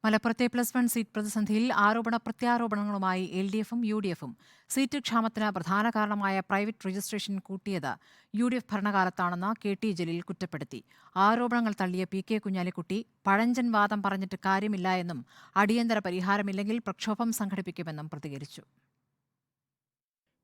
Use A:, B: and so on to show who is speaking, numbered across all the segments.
A: മലപ്പുറത്തെ +1 സീറ്റ് പ്രതിസന്ധിയിൽ ആരോപണ പ്രത്യാരോപണങ്ങളുമായി LDFും UDFും സീറ്റ് ക്ഷാമത്തിന് പ്രധാന കാരണമായ പ്രൈവറ്റ് രജിസ്ട്രേഷൻ കൂട്ടിയത് UDF ഭരണകാലത്താണെന്ന് KT ജലീൽ കുറ്റപ്പെടുത്തി. ആരോപണങ്ങൾ തള്ളിയ PK കുഞ്ഞാലിക്കുട്ടി പഴഞ്ചൻ വാദം പറഞ്ഞിട്ട് കാര്യമില്ല എന്നും അടിയന്തര പരിഹാരമില്ലെങ്കിൽ പ്രക്ഷോഭം സംഘടിപ്പിക്കുമെന്നും പ്രതികരിച്ചു.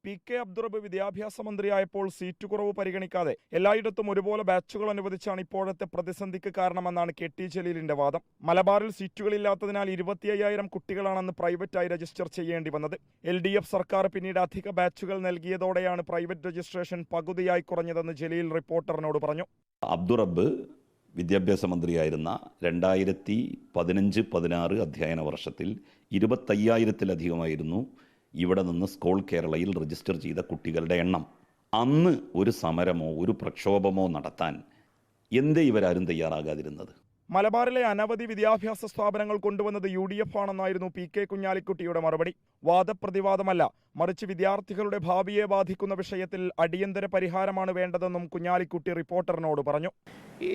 B: PK അബ്ദുറബ് വിദ്യാഭ്യാസ മന്ത്രിയായപ്പോൾ സീറ്റ് കുറവ് പരിഗണിക്കാതെ എല്ലായിടത്തും ഒരുപോലെ ബാച്ചുകൾ അനുവദിച്ചാണ് ഇപ്പോഴത്തെ പ്രതിസന്ധിക്ക് കാരണമെന്നാണ് KT ജലീലിന്റെ വാദം. മലബാറിൽ സീറ്റുകളില്ലാത്തതിനാൽ 25,000 കുട്ടികളാണെന്ന് പ്രൈവറ്റായി രജിസ്റ്റർ ചെയ്യേണ്ടി വന്നത്. LDF സർക്കാർ പിന്നീട് അധിക ബാച്ചുകൾ നൽകിയതോടെയാണ് പ്രൈവറ്റ് രജിസ്ട്രേഷൻ പകുതിയായി കുറഞ്ഞതെന്ന് ജലീൽ റിപ്പോർട്ടറിനോട് പറഞ്ഞു.
C: അബ്ദുറബ് വിദ്യാഭ്യാസ മന്ത്രിയായിരുന്ന 2015-16 അധ്യയന വർഷത്തിൽ 25,000-ലധികമായിരുന്നു ഇവിടെ നിന്ന് സ്കൂൾ കേരളയിൽ രജിസ്റ്റർ ചെയ്ത കുട്ടികളുടെ എണ്ണം. അന്ന് ഒരു സമരമോ ഒരു പ്രക്ഷോഭമോ നടത്താൻ എന്തേ ഇവരാരും തയ്യാറാകാതിരുന്നത്?
B: മലബാറിലെ അനവധി വിദ്യാഭ്യാസ സ്ഥാപനങ്ങൾ കൊണ്ടുവന്നത് UDF ആണെന്നായിരുന്നു PK കുഞ്ഞാലിക്കുട്ടിയുടെ മറുപടി. വാദപ്രതിവാദമല്ല, മറിച്ച് വിദ്യാർത്ഥികളുടെ ഭാവിയെ ബാധിക്കുന്ന വിഷയത്തിൽ അടിയന്തര പരിഹാരമാണ് വേണ്ടതെന്നും കുഞ്ഞാലിക്കുട്ടി റിപ്പോർട്ടറിനോട് പറഞ്ഞു.
D: ഈ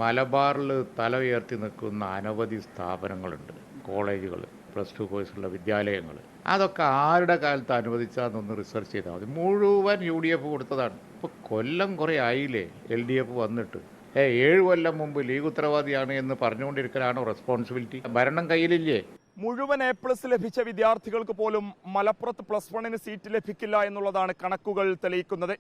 D: മലബാറിൽ തല ഉയർത്തി നിൽക്കുന്ന അനവധി സ്ഥാപനങ്ങളുണ്ട്, കോളേജുകൾ, +2 കോഴ്സുള്ള വിദ്യാലയങ്ങൾ. അതൊക്കെ ആരുടെ കാലത്ത് അനുവദിച്ചാന്നൊന്ന് റിസർച്ച് ചെയ്താൽ മതി. മുഴുവൻ UDF കൊടുത്തതാണ്. ഇപ്പോൾ കൊല്ലം കുറേ ആയില്ലേ LDF വന്നിട്ട്. 7 കൊല്ലം മുമ്പ് ലീഗ് ഉത്തരവാദിയാണ് എന്ന് പറഞ്ഞുകൊണ്ടിരിക്കലാണോ റെസ്പോൺസിബിലിറ്റി? ഭരണം കയ്യിലില്ലേ?
B: മുഴുവൻ A+ ലഭിച്ച വിദ്യാർത്ഥികൾക്ക് പോലും മലപ്പുറത്ത് +1 സീറ്റ് ലഭിക്കില്ല എന്നുള്ളതാണ് കണക്കുകൾ തെളിയിക്കുന്നത്.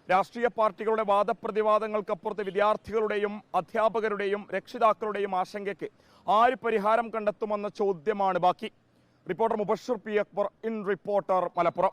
B: രാഷ്ട്രീയ പാർട്ടികളുടെ വാദപ്രതിവാദങ്ങൾക്കപ്പുറത്ത് വിദ്യാർത്ഥികളുടെയും അധ്യാപകരുടെയും രക്ഷിതാക്കളുടെയും ആശങ്കയ്ക്ക് ആര് പരിഹാരം കണ്ടെത്തുമെന്ന ചോദ്യമാണ് ബാക്കി. Reporter Mubashir P. Akbar, in reporter, Malappuram.